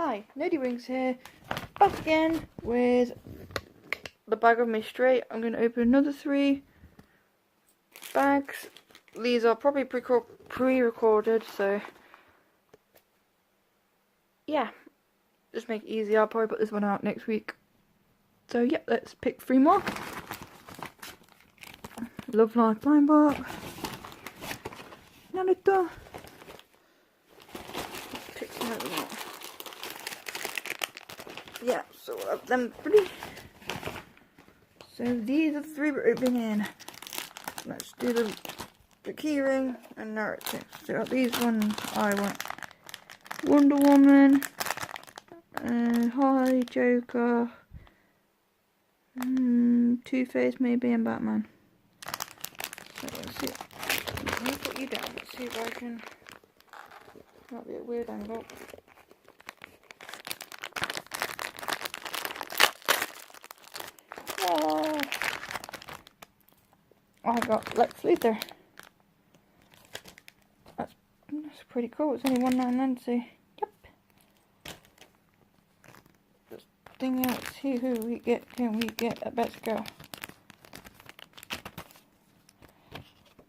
Hi, Nerdy Wings here, back again with the bag of mystery. I'm going to open another 3 bags. These are probably pre-recorded, so yeah, just make it easy. I'll probably put this one out next week. So yeah, let's pick 3 more. Love Life blind box. Naruto. Pick another one. Yeah, so we'll have them 3. So these are the 3 we're opening. Let's do the keyring and Naruto. So these ones I want Wonder Woman, Harley, Joker, Two-Face maybe, and Batman. So let's see. Let me put you down. Let's see if I can. Might be a weird angle. Oh, I got Lex Luthor. That's pretty cool. It's only $1.99, so yep. Just thinking out, see who we get. Can we get a best girl?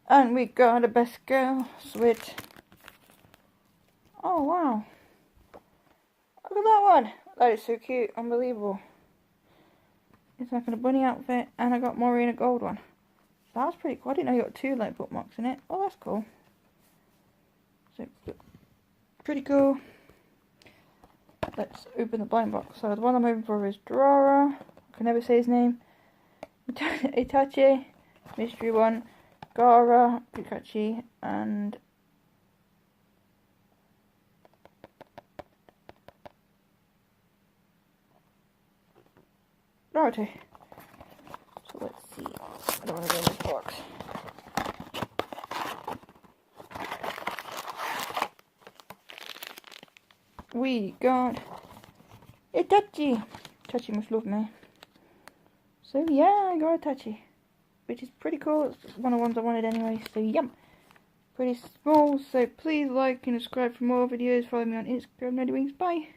And we got a best girl switch. Oh wow! Look at that one. That is so cute. Unbelievable. It's like in a bunny outfit, and I got Maury in a gold one. That's pretty cool. I didn't know you got 2 like bookmarks in it. Oh, that's cool. So pretty cool. Let's open the blind box. So the one I'm hoping for is Durara. I can never say his name. Itachi, mystery one, Gaara, Pikachu, and Naruto. So let's see. I don't want to go in this box. We got Itachi. Itachi must love me. So yeah, I got Itachi, which is pretty cool. It's one of the ones I wanted anyway. So yum. Pretty small. So please like and subscribe for more videos. Follow me on Instagram, Nerdy Wings. Bye.